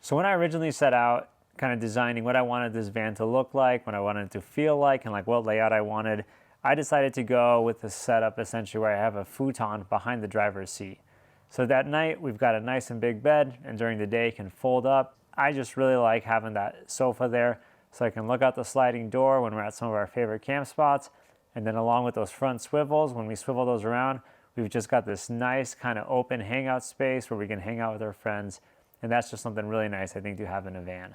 So when I originally set out kind of designing what I wanted this van to look like, what I wanted it to feel like, and like what layout I wanted, I decided to go with the setup essentially where I have a futon behind the driver's seat. So that night we've got a nice and big bed, and during the day it can fold up. I just really like having that sofa there so I can look out the sliding door when we're at some of our favorite camp spots. And then along with those front swivels, when we swivel those around, we've just got this nice kind of open hangout space where we can hang out with our friends. And that's just something really nice, I think, to have in a van.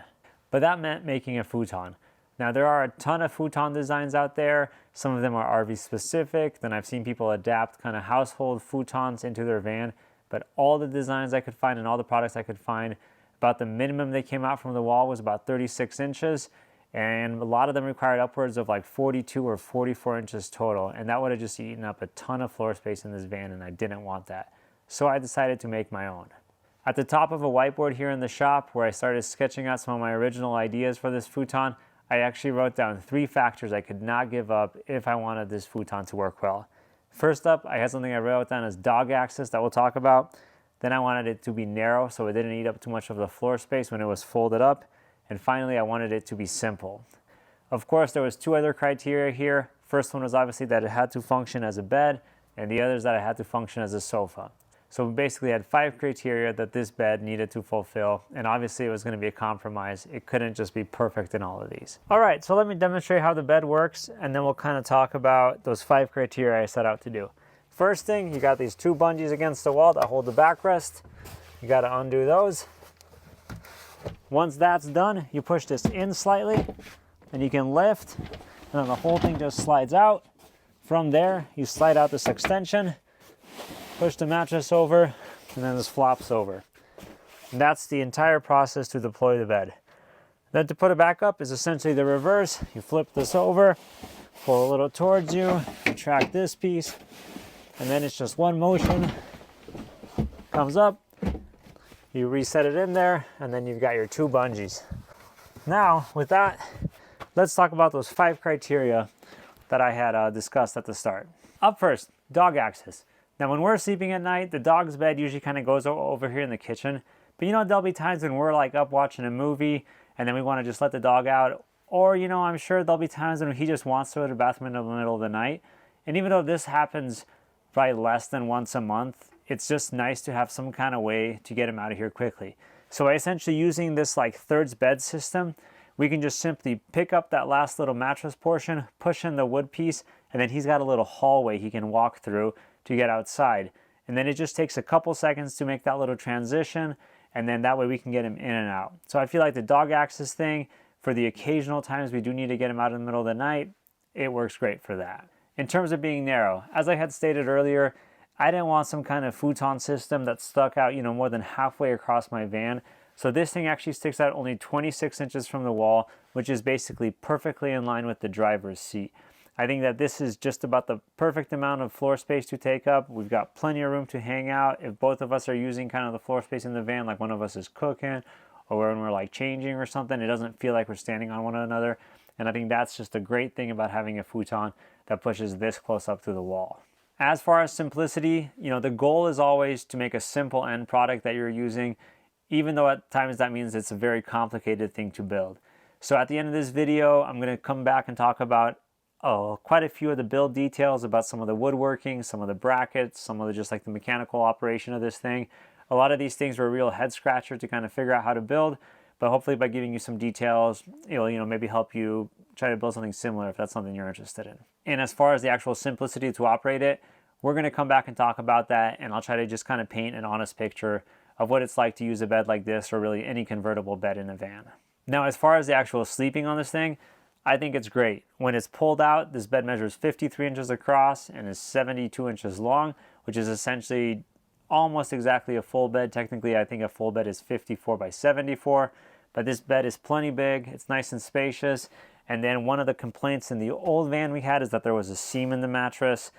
But that meant making a futon. Now there are a ton of futon designs out there. Some of them are RV specific. Then I've seen people adapt kind of household futons into their van. But all the designs I could find and all the products I could find, about the minimum they came out from the wall was about 36 inches. And a lot of them required upwards of like 42 or 44 inches total. And that would have just eaten up a ton of floor space in this van, and I didn't want that. So I decided to make my own. At the top of a whiteboard here in the shop where I started sketching out some of my original ideas for this futon, I actually wrote down 3 factors I could not give up if I wanted this futon to work well. First up, I had something I wrote down as dog access that we'll talk about. Then I wanted it to be narrow so it didn't eat up too much of the floor space when it was folded up. And finally, I wanted it to be simple. Of course, there was 2 other criteria here. First one was obviously that it had to function as a bed, and the other is that it had to function as a sofa. So we basically had 5 criteria that this bed needed to fulfill, and obviously it was going to be a compromise. It couldn't just be perfect in all of these. All right, so let me demonstrate how the bed works, and then we'll kind of talk about those 5 criteria I set out to do. First thing, you got these 2 bungees against the wall that hold the backrest. You got to undo those. Once that's done, you push this in slightly, and you can lift, and then the whole thing just slides out. From there, you slide out this extension, push the mattress over, and then this flops over. And that's the entire process to deploy the bed. Then to put it back up is essentially the reverse. You flip this over, pull a little towards you, retract this piece, and then it's just one motion. Comes up, you reset it in there, and then you've got your 2 bungees. Now, with that, let's talk about those 5 criteria that I had discussed at the start. Up first, dog access. Now, when we're sleeping at night, the dog's bed usually kind of goes over here in the kitchen. But you know, there'll be times when we're like up watching a movie and then we want to just let the dog out. Or, you know, I'm sure there'll be times when he just wants to go to the bathroom in the middle of the night. And even though this happens probably less than once a month, it's just nice to have some kind of way to get him out of here quickly. So by essentially using this like thirds bed system, we can just simply pick up that last little mattress portion, push in the wood piece, and then he's got a little hallway he can walk through to get outside. And then it just takes a couple seconds to make that little transition, and then that way we can get him in and out. So I feel like the dog access thing, for the occasional times we do need to get him out in the middle of the night, it works great for that. In terms of being narrow, as I had stated earlier, I didn't want some kind of futon system that stuck out, you know, more than halfway across my van. So this thing actually sticks out only 26 inches from the wall, which is basically perfectly in line with the driver's seat. I think that this is just about the perfect amount of floor space to take up. We've got plenty of room to hang out. If both of us are using kind of the floor space in the van, like one of us is cooking or when we're like changing or something, it doesn't feel like we're standing on one another. And I think that's just a great thing about having a futon that pushes this close up to the wall. As far as simplicity, you know, the goal is always to make a simple end product that you're using, even though at times that means it's a very complicated thing to build. So at the end of this video, I'm going to come back and talk about quite a few of the build details, about some of the woodworking, some of the brackets, some of the just like the mechanical operation of this thing. A lot of these things were a real head scratcher to kind of figure out how to build, but hopefully by giving you some details, it'll, you know, maybe help you try to build something similar if that's something you're interested in. And as far as the actual simplicity to operate it, we're going to come back and talk about that, and I'll try to just kind of paint an honest picture of what it's like to use a bed like this or really any convertible bed in a van. Now, as far as the actual sleeping on this thing, I think it's great. When it's pulled out, this bed measures 53 inches across and is 72 inches long, which is essentially almost exactly a full bed. Technically, I think a full bed is 54 by 74, but this bed is plenty big. It's nice and spacious. And then one of the complaints in the old van we had is that there was a seam in the mattress.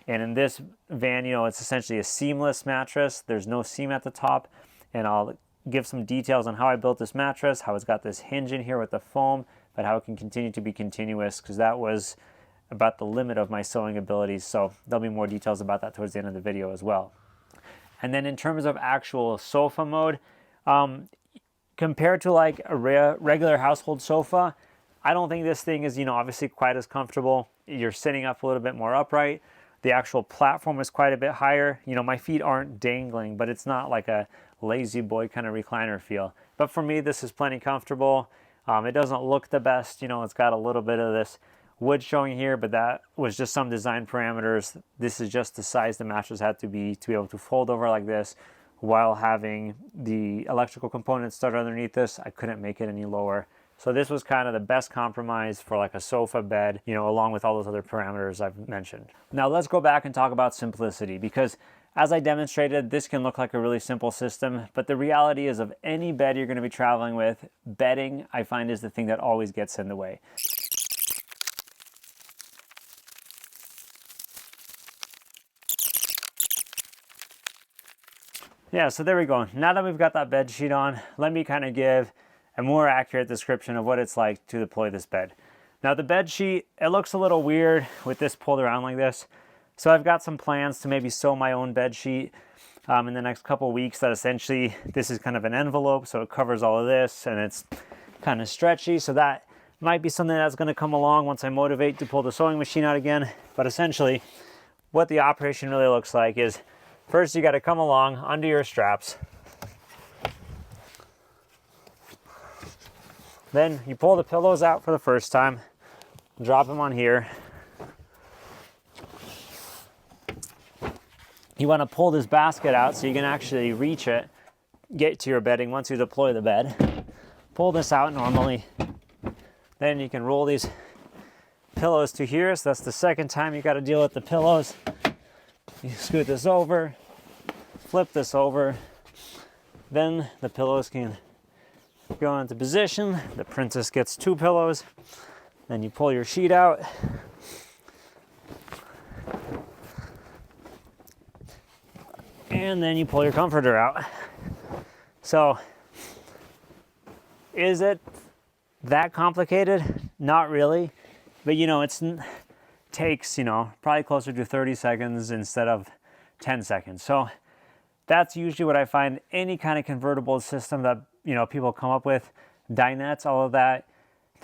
And in this van, you know, it's essentially a seamless mattress. There's no seam at the top. And I'll give some details on how I built this mattress, how it's got this hinge in here with the foam, but how it can continue to be continuous, because that was about the limit of my sewing abilities. So there'll be more details about that towards the end of the video as well. And then in terms of actual sofa mode, compared to like a regular household sofa, I don't think this thing is, obviously quite as comfortable. You're sitting up a little bit more upright. The actual platform is quite a bit higher. My feet aren't dangling, but it's not like a lazy boy kind of recliner feel. But for me, this is plenty comfortable. It doesn't look the best. It's got a little bit of this wood showing here, but that was just some design parameters. This is just the size the mattress had to be able to fold over like this while having the electrical components start underneath this. I couldn't make it any lower. So this was kind of the best compromise for like a sofa bed, along with all those other parameters I've mentioned. Now let's go back and talk about simplicity, because as I demonstrated, this can look like a really simple system, but the reality is of any bed you're going to be traveling with, bedding, I find, is the thing that always gets in the way. Yeah, so there we go. Now that we've got that bed sheet on, let me kind of give a more accurate description of what it's like to deploy this bed. Now the bed sheet, it looks a little weird with this pulled around like this. So I've got some plans to maybe sew my own bed sheet in the next couple weeks, that essentially this is kind of an envelope, so it covers all of this and it's kind of stretchy. So that might be something that's going to come along once I motivate to pull the sewing machine out again. But essentially what the operation really looks like is, first you got to come along, undo your straps. Then you pull the pillows out for the first time, drop them on here. You want to pull this basket out so you can actually reach it, get to your bedding once you deploy the bed. Pull this out normally. Then you can roll these pillows to here. So that's the second time you got to deal with the pillows. You scoot this over, flip this over. Then the pillows can go into position. The princess gets 2 pillows. Then you pull your sheet out. And then you pull your comforter out. So, is it that complicated? Not really. But it takes, probably closer to 30 seconds instead of 10 seconds. So that's usually what I find any kind of convertible system that, people come up with, dinettes, all of that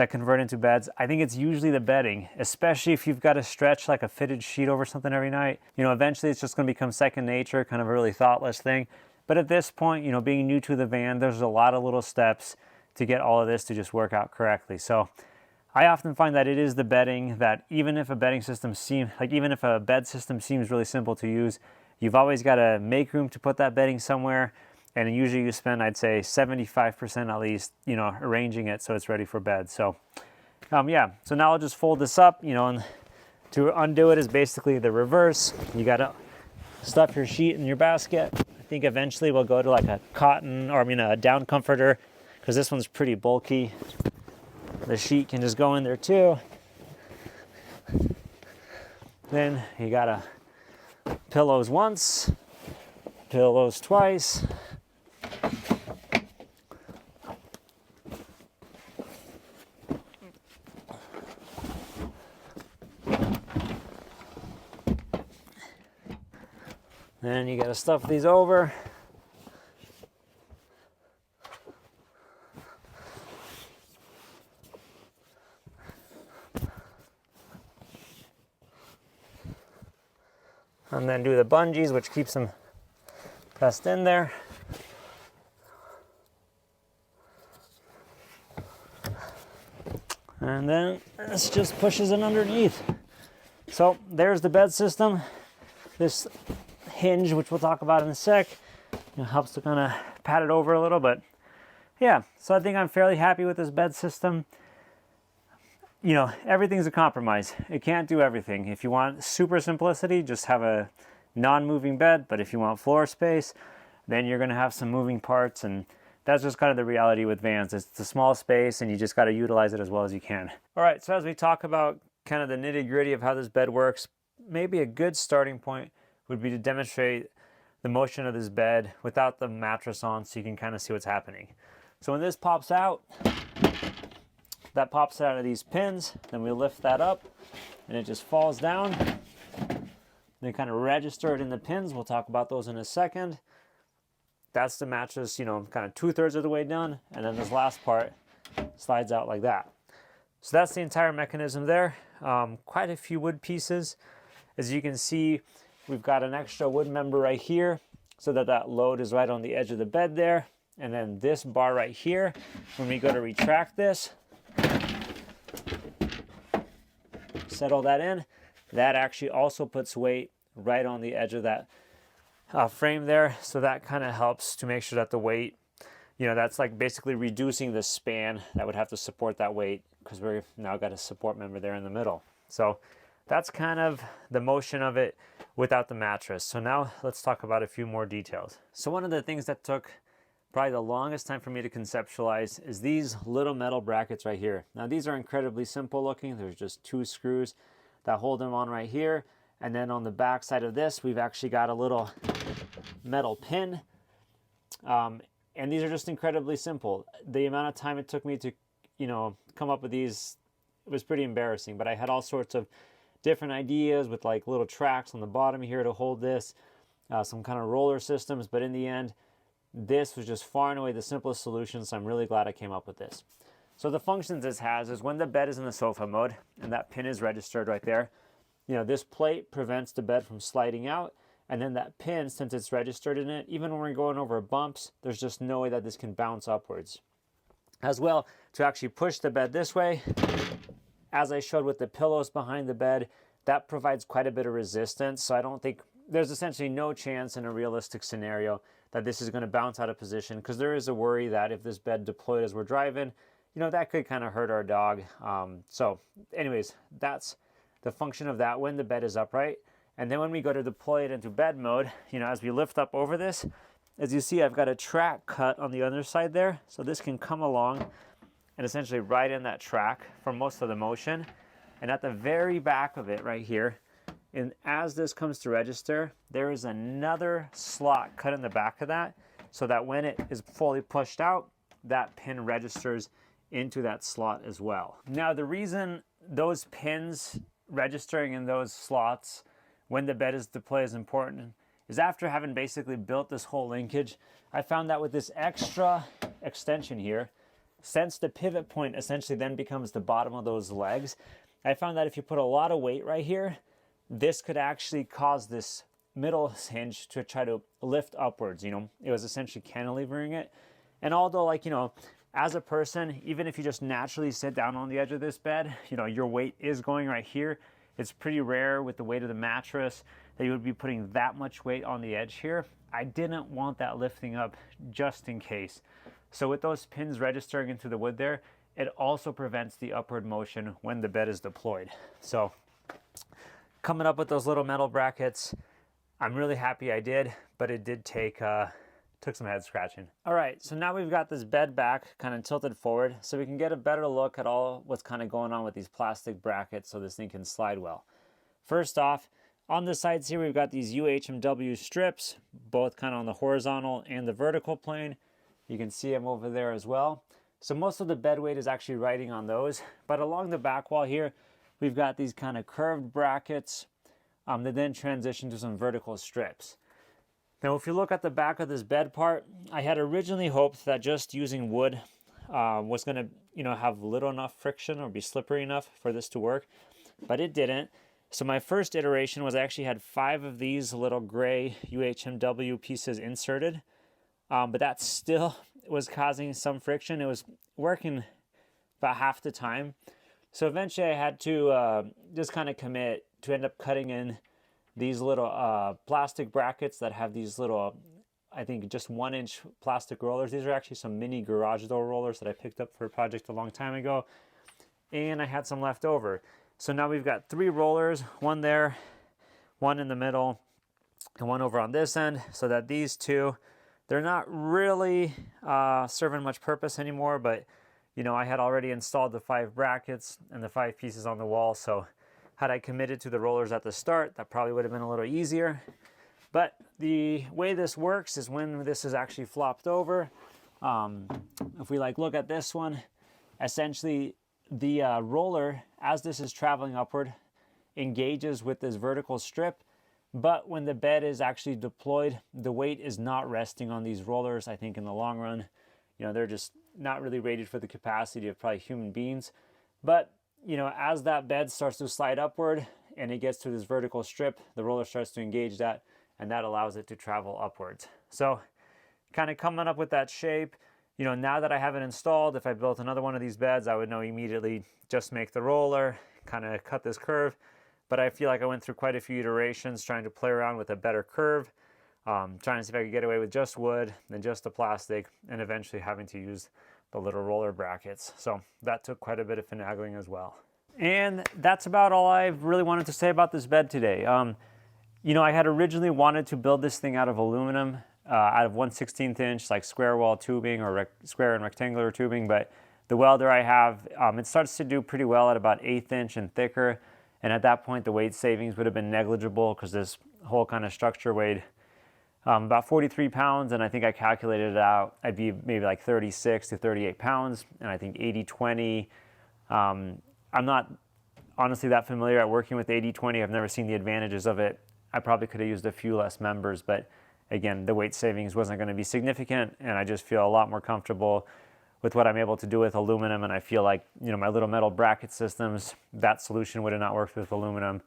convert into beds. I think it's usually the bedding, especially if you've got to stretch like a fitted sheet over something every night. Eventually it's just going to become second nature, kind of a really thoughtless thing. But at this point, being new to the van, there's a lot of little steps to get all of this to just work out correctly. So I often find that it is the bedding that, even if a bedding system even if a bed system seems really simple to use, you've always got to make room to put that bedding somewhere. And usually you spend, I'd say, 75% at least, arranging it so it's ready for bed. So, yeah. So now I'll just fold this up, and to undo it is basically the reverse. You got to stuff your sheet in your basket. I think eventually we'll go to like a cotton, or a down comforter, because this one's pretty bulky. The sheet can just go in there too. Then you got to pillows once, pillows twice. Then you got to stuff these over. And then do the bungees, which keeps them pressed in there. And then this just pushes it underneath. So there's the bed system. This hinge, which we'll talk about in a sec, helps to kind of pat it over a little. But yeah, so I think I'm fairly happy with this bed system. Everything's a compromise. It can't do everything. If you want super simplicity, just have a non-moving bed. But if you want floor space, then you're going to have some moving parts. And that's just kind of the reality with vans. It's a small space and you just got to utilize it as well as you can. All right, so as we talk about kind of the nitty-gritty of how this bed works, maybe a good starting point would be to demonstrate the motion of this bed without the mattress on, so you can kind of see what's happening. So when this pops out, that pops out of these pins, then we lift that up and it just falls down. Then kind of register it in the pins. We'll talk about those in a second. that's the mattress, you know, kind of 2/3 of the way done, and then this last part slides out like that. So that's the entire mechanism there. Quite a few wood pieces. As you can see, we've got an extra wood member right here so that that load is right on the edge of the bed there. And then this bar right here, when we go to retract this, settle that in, that actually also puts weight right on the edge of that frame there. So that kind of helps to make sure that the weight, you know, that's like basically reducing the span that would have to support that weight, because we've now got a support member there in the middle. So that's kind of the motion of it without the mattress. So now let's talk about a few more details. So one of the things that took probably the longest time for me to conceptualize is these little metal brackets right here. Now these are incredibly simple looking. There's just 2 screws that hold them on right here. And then on the back side of this, we've actually got a little metal pin. And these are just incredibly simple. The amount of time it took me to, you know, come up with these, it was pretty embarrassing. But I had all sorts of different ideas with like little tracks on the bottom here to hold this, some kind of roller systems. But in the end, this was just far and away the simplest solution. So I'm really glad I came up with this. So the functions this has is when the bed is in the sofa mode and that pin is registered right there, you know, this plate prevents the bed from sliding out. And then that pin, since it's registered in it, even when we're going over bumps, there's just no way that this can bounce upwards. As well, to actually push the bed this way, as I showed with the pillows behind the bed, that provides quite a bit of resistance. So I don't think, there's essentially no chance in a realistic scenario that this is going to bounce out of position, because there is a worry that if this bed deployed as we're driving, you know, that could kind of hurt our dog. So anyways, that's the function of that when the bed is upright. And then when we go to deploy it into bed mode, you know, as we lift up over this, as you see, I've got a track cut on the other side there. So this can come along and essentially ride in that track for most of the motion. And at the very back of it right here, and as this comes to register, there is another slot cut in the back of that, so that when it is fully pushed out, that pin registers into that slot as well. Now, the reason those pins registering in those slots when the bed is deployed is important is after having basically built this whole linkage, I found that with this extra extension here, since the pivot point essentially then becomes the bottom of those legs, I found that if you put a lot of weight right here, this could actually cause this middle hinge to try to lift upwards. You know, it was essentially cantilevering it. And although, like, you know, as a person, even if you just naturally sit down on the edge of this bed, you know, your weight is going right here. It's pretty rare with the weight of the mattress that you would be putting that much weight on the edge here. I didn't want that lifting up just in case. So with those pins registering into the wood there, it also prevents the upward motion when the bed is deployed. So coming up with those little metal brackets, I'm really happy I did, but it did took some head scratching. All right, so now we've got this bed back kind of tilted forward so we can get a better look at all what's kind of going on with these plastic brackets so this thing can slide well. First off, on the sides here, we've got these UHMW strips, both kind of on the horizontal and the vertical plane. You can see them over there as well. So most of the bed weight is actually riding on those, but along the back wall here, we've got these kind of curved brackets that then transition to some vertical strips. Now, if you look at the back of this bed part, I had originally hoped that just using wood was going to, you know, have little enough friction or be slippery enough for this to work, but it didn't. So my first iteration was I actually had 5 of these little gray UHMW pieces inserted, but that still was causing some friction. It was working about half the time. So eventually I had to just kind of commit to end up cutting in these little plastic brackets that have these little, I think just 1-inch plastic rollers. These are actually some mini garage door rollers that I picked up for a project a long time ago. And I had some left over. So now we've got 3 rollers, one there, one in the middle, and one over on this end, so that these two, they're not really serving much purpose anymore, but you know, I had already installed the 5 brackets and the 5 pieces on the wall, so had I committed to the rollers at the start, that probably would have been a little easier. But the way this works is when this is actually flopped over, if we look at this one, essentially the roller, as this is traveling upward, engages with this vertical strip, But when the bed is actually deployed, the weight is not resting on these rollers. I think in the long run, they're just not really rated for the capacity of probably human beings. But, as that bed starts to slide upward and it gets to this vertical strip, the roller starts to engage that, and that allows it to travel upwards. So kind of coming up with that shape, now that I have it installed, if I built another one of these beds, I would know immediately just make the roller, kind of cut this curve. But I feel like I went through quite a few iterations trying to play around with a better curve, trying to see if I could get away with just wood, then just the plastic, and eventually having to use the little roller brackets. So that took quite a bit of finagling as well. And that's about all I really wanted to say about this bed today. I had originally wanted to build this thing out of aluminum, out of 1/16 inch, like square wall tubing or square and rectangular tubing, but the welder I have, it starts to do pretty well at about 1/8 inch and thicker. And at that point, the weight savings would have been negligible because this whole kind of structure weighed about 43 pounds. And I think I calculated it out. I'd be maybe like 36 to 38 pounds. And I think 80-20, I'm not honestly that familiar at working with 80-20. I've never seen the advantages of it. I probably could have used a few less members, but again, the weight savings wasn't going to be significant. And I just feel a lot more comfortable with what I'm able to do with aluminum. And I feel like, my little metal bracket systems, that solution would have not worked with aluminum.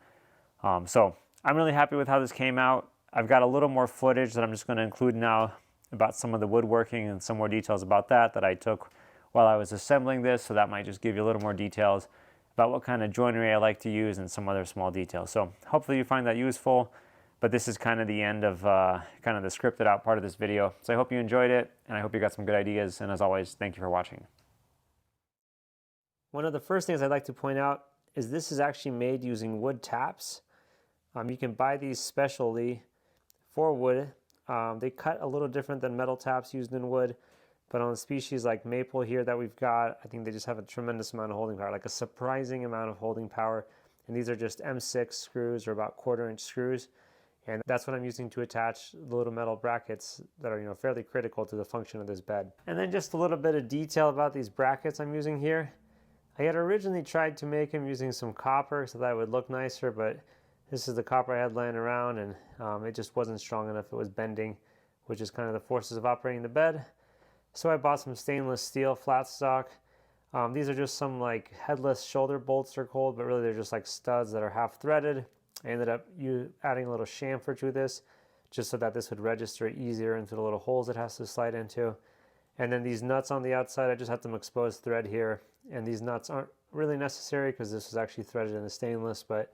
So I'm really happy with how this came out. I've got a little more footage that I'm just going to include now about some of the woodworking and some more details about that I took while I was assembling this. So that might just give you a little more details about what kind of joinery I like to use and some other small details. So hopefully you find that useful. But this is kind of the end of kind of the scripted out part of this video. So I hope you enjoyed it, and I hope you got some good ideas. And as always, thank you for watching. One of the first things I'd like to point out is this is actually made using wood taps. You can buy these specially for wood. They cut a little different than metal taps used in wood, but on a species like maple here that we've got, I think they just have a tremendous amount of holding power, like a surprising amount of holding power. And these are just M6 screws, or about 1/4 inch screws. And that's what I'm using to attach the little metal brackets that are, fairly critical to the function of this bed. And then just a little bit of detail about these brackets I'm using here. I had originally tried to make them using some copper so that it would look nicer, but this is the copper I had laying around, and it just wasn't strong enough. It was bending, which is kind of the forces of operating the bed. So I bought some stainless steel flat stock. These are just some like headless shoulder bolts, they're called, but really they're just like studs that are half threaded. I ended up adding a little chamfer to this just so that this would register easier into the little holes it has to slide into. And then these nuts on the outside, I just had some exposed thread here. And these nuts aren't really necessary because this was actually threaded in the stainless, but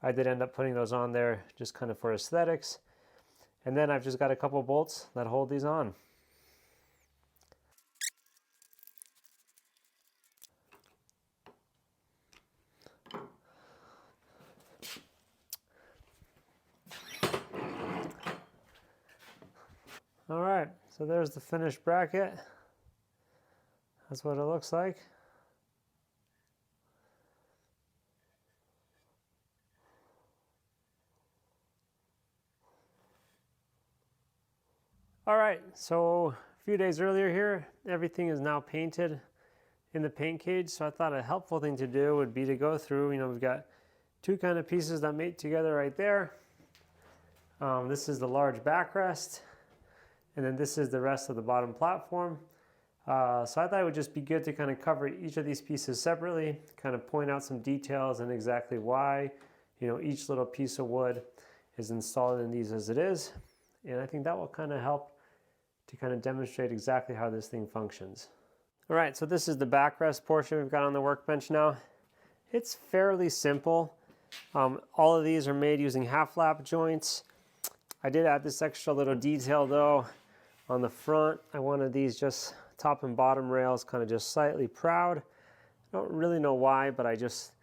I did end up putting those on there just kind of for aesthetics. And then I've just got a couple bolts that hold these on. All right, so there's the finished bracket. That's what it looks like. All right, so a few days earlier here, everything is now painted in the paint cage. So I thought a helpful thing to do would be to go through, we've got two kind of pieces that mate together right there. This is the large backrest, and then this is the rest of the bottom platform. So I thought it would just be good to kind of cover each of these pieces separately, kind of point out some details and exactly why, each little piece of wood is installed in these as it is. And I think that will kind of help to kind of demonstrate exactly how this thing functions. All right, so this is the backrest portion we've got on the workbench now. It's fairly simple. All of these are made using half lap joints. I did add this extra little detail though on the front. I wanted these just top and bottom rails kind of just slightly proud. I don't really know why, but I just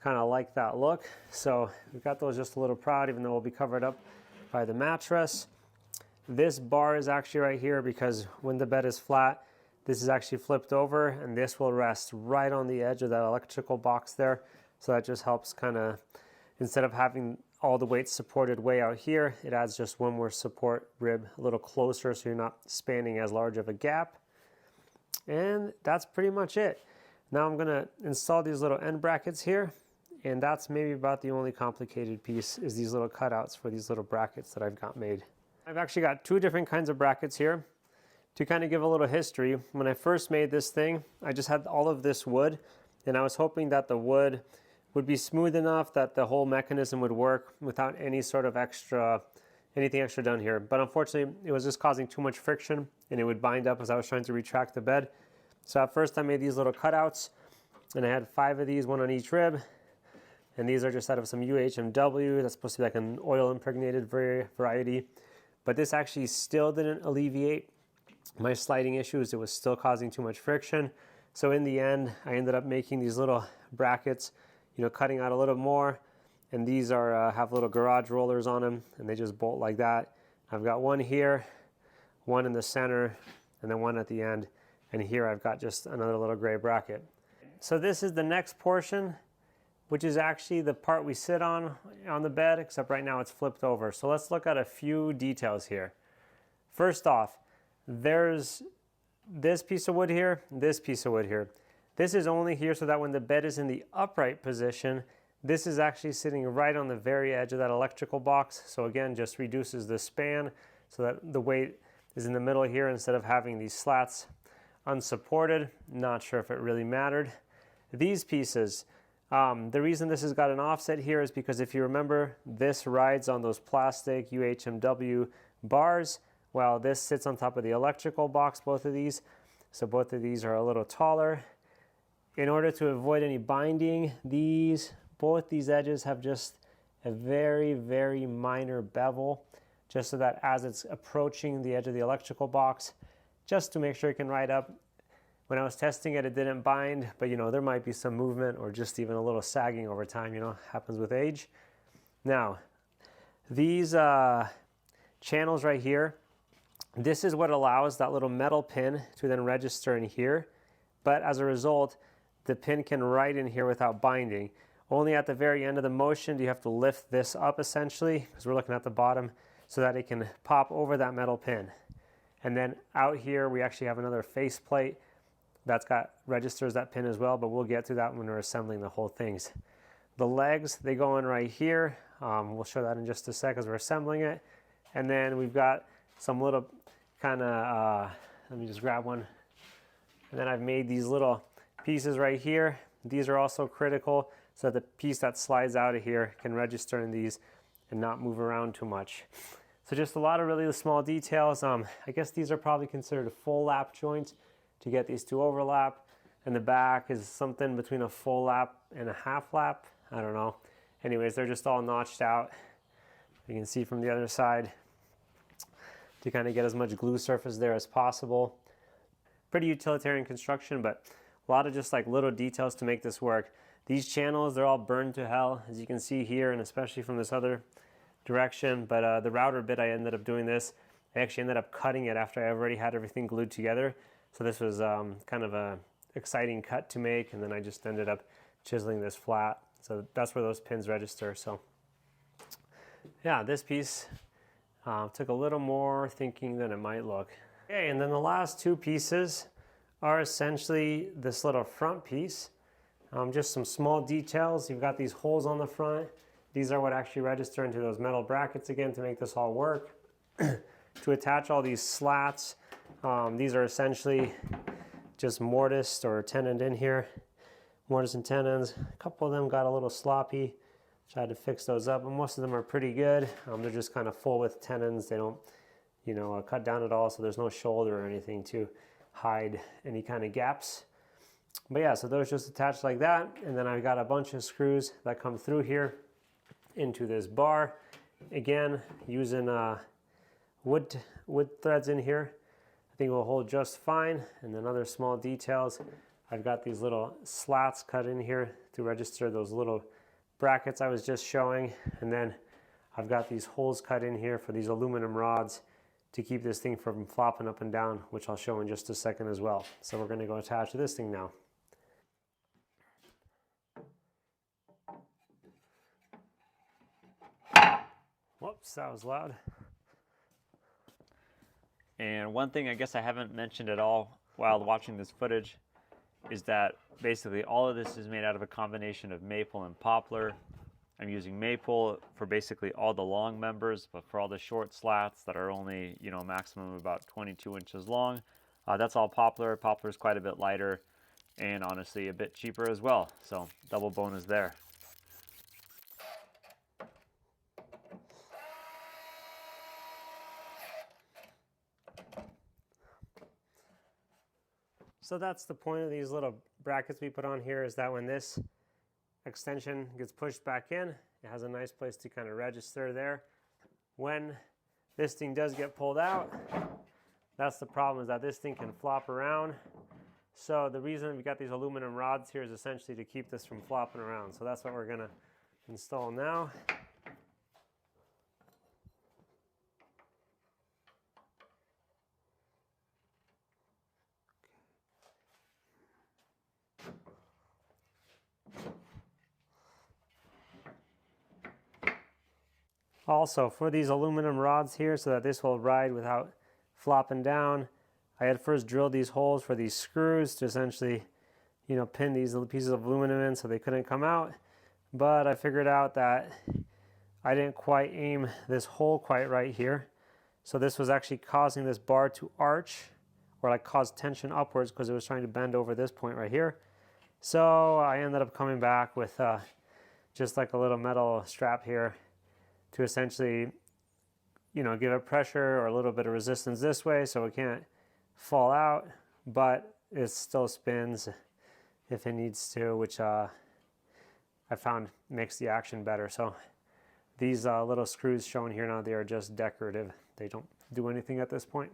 kind of like that look. So we've got those just a little proud, even though we'll be covered up by the mattress. This bar is actually right here because when the bed is flat, this is actually flipped over, and this will rest right on the edge of that electrical box there. So that just helps kind of, instead of having all the weight supported way out here, it adds just one more support rib a little closer so you're not spanning as large of a gap. And that's pretty much it. Now I'm going to install these little end brackets here, And that's maybe about the only complicated piece, is these little cutouts for these little brackets that I've got made. I've actually got two different kinds of brackets here. To kind of give a little history, when I first made this thing, I just had all of this wood, and I was hoping that the wood would be smooth enough that the whole mechanism would work without any sort of anything extra done here. But unfortunately, it was just causing too much friction, and it would bind up as I was trying to retract the bed. So at first I made these little cutouts, and I had 5 of these, one on each rib. And these are just out of some UHMW. That's supposed to be like an oil impregnated variety. But this actually still didn't alleviate my sliding issues. It was still causing too much friction. So in the end, I ended up making these little brackets, you know, cutting out a little more. And these are have little garage rollers on them, and they just bolt like that. I've got one here, one in the center, and then one at the end. And here I've got just another little gray bracket. So this is the next portion, which is actually the part we sit on the bed, except right now it's flipped over. So let's look at a few details here. First off, there's this piece of wood here, this piece of wood here. This is only here so that when the bed is in the upright position, this is actually sitting right on the very edge of that electrical box. So again, just reduces the span so that the weight is in the middle here instead of having these slats unsupported. Not sure if it really mattered. These pieces, the reason this has got an offset here is because if you remember, this rides on those plastic UHMW bars, while this sits on top of the electrical box, both of these. So both of these are a little taller. In order to avoid any binding, both these edges have just a very, very minor bevel, just so that as it's approaching the edge of the electrical box, just to make sure it can ride up. When I was testing it, it didn't bind, but you know, there might be some movement or just even a little sagging over time, you know, happens with age. Now, these channels right here, this is what allows that little metal pin to then register in here. But as a result, the pin can ride in here without binding. Only at the very end of the motion do you have to lift this up essentially, because we're looking at the bottom, so that it can pop over that metal pin. And then out here, we actually have another face plate that's got registers that pin as well, but we'll get to that when we're assembling the whole things. The legs, they go in right here. We'll show that in just a sec as we're assembling it. And then we've got some little kind of, let me just grab one. And then I've made these little pieces right here. These are also critical so that the piece that slides out of here can register in these and not move around too much. So just a lot of really small details. I guess these are probably considered full lap joints to get these to overlap. And the back is something between a full lap and a half lap. I don't know. Anyways, they're just all notched out. You can see from the other side to kind of get as much glue surface there as possible. Pretty utilitarian construction, but a lot of just like little details to make this work. These channels, they're all burned to hell, as you can see here, and especially from this other direction. But the router bit, I ended up doing this. I actually ended up cutting it after I already had everything glued together. So this was kind of a exciting cut to make, and then I just ended up chiseling this flat. So that's where those pins register. So yeah, this piece took a little more thinking than it might look. Okay, and then the last two pieces are essentially this little front piece. Just some small details. You've got these holes on the front. These are what actually register into those metal brackets again to make this all work. To attach all these slats, these are essentially just mortised or tenoned in here. Mortise and tenons. A couple of them got a little sloppy. Tried to fix those up, but most of them are pretty good. They're just kind of full with tenons. They don't, you know, cut down at all, so there's no shoulder or anything to hide any kind of gaps. But yeah, so those just attached like that, and then I've got a bunch of screws that come through here into this bar. Again, using wood threads in here. I think it will hold just fine. And then other small details. I've got these little slats cut in here to register those little brackets I was just showing. And then I've got these holes cut in here for these aluminum rods to keep this thing from flopping up and down, which I'll show in just a second as well. So we're going to go attach this thing now. Whoops, that was loud. And one thing I guess I haven't mentioned at all while watching this footage is that basically all of this is made out of a combination of maple and poplar. I'm using maple for basically all the long members, but for all the short slats that are only, you know, maximum about 22 inches long, that's all poplar. Poplar is quite a bit lighter and honestly a bit cheaper as well. So double bonus there. So that's the point of these little brackets we put on here, is that when this extension gets pushed back in, it has a nice place to kind of register there. When this thing does get pulled out, that's the problem, is that this thing can flop around. So the reason we got these aluminum rods here is essentially to keep this from flopping around. So that's what we're going to install now. Also, for these aluminum rods here, so that this will ride without flopping down, I had first drilled these holes for these screws to essentially, you know, pin these little pieces of aluminum in so they couldn't come out. But I figured out that I didn't quite aim this hole quite right here. So this was actually causing this bar to arch, or like cause tension upwards, because it was trying to bend over this point right here. So I ended up coming back with just like a little metal strap here to essentially, you know, give it pressure or a little bit of resistance this way so it can't fall out, but it still spins if it needs to, which I found makes the action better. So these little screws shown here now, they are just decorative. They don't do anything at this point.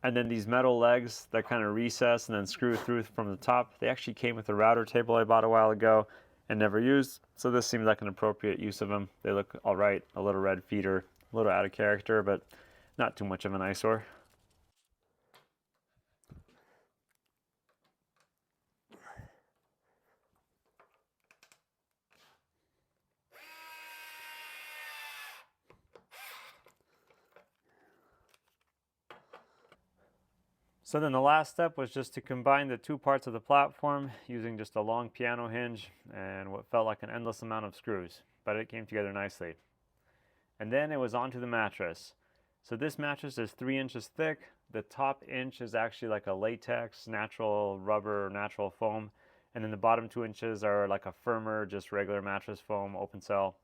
And then these metal legs that kind of recess and then screw through from the top, they actually came with a router table I bought a while ago and never used. So this seems like an appropriate use of them. They look all right, a little red feeder, a little out of character, but not too much of an eyesore. So then the last step was just to combine the two parts of the platform using just a long piano hinge and what felt like an endless amount of screws, but it came together nicely. And then it was onto the mattress. So this mattress is 3 inches thick. The top inch is actually like a latex, natural rubber, natural foam. And then the bottom 2 inches are like a firmer, just regular mattress foam, open cell.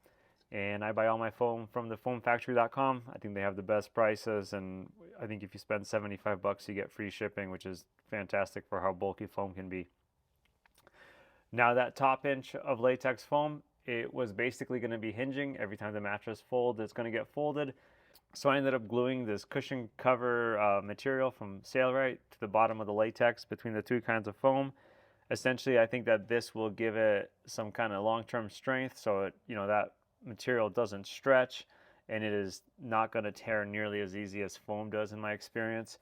And I buy all my foam from the foamfactory.com. I think they have the best prices, and I think if you spend 75 bucks, you get free shipping, which is fantastic for how bulky foam can be. Now that top inch of latex foam, it was basically going to be hinging. Every time the mattress folds, it's going to get folded. So I ended up gluing this cushion cover material from Sailrite to the bottom of the latex between the two kinds of foam. Essentially, I think that this will give it some kind of long-term strength, so it, you know, that material doesn't stretch, and it is not going to tear nearly as easy as foam does in my experience.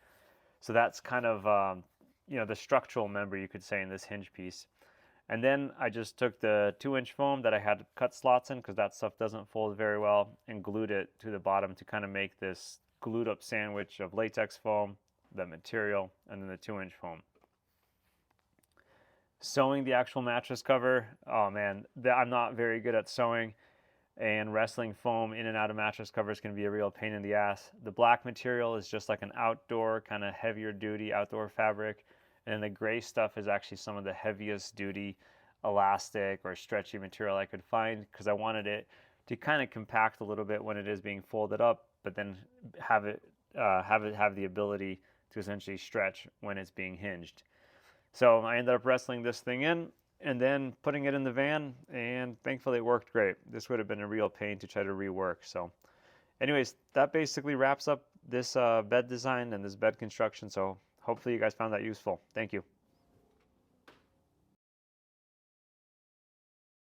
So that's kind of you know, the structural member, you could say, in this hinge piece. And then I just took the 2-inch foam that I had cut slots in, because that stuff doesn't fold very well, and glued it to the bottom to kind of make this glued up sandwich of latex foam, the material, and then the 2-inch foam. Sewing the actual mattress cover, oh man, I'm not very good at sewing, and wrestling foam in and out of mattress covers can be a real pain in the ass. The black material is just like an outdoor, kind of heavier duty outdoor fabric, and then the gray stuff is actually some of the heaviest duty elastic or stretchy material I could find, because I wanted it to kind of compact a little bit when it is being folded up, but then have the ability to essentially stretch when it's being hinged. So I ended up wrestling this thing in and then putting it in the van, and thankfully it worked great. This would have been a real pain to try to rework. So anyways, that basically wraps up this bed design and this bed construction. So hopefully you guys found that useful. Thank you.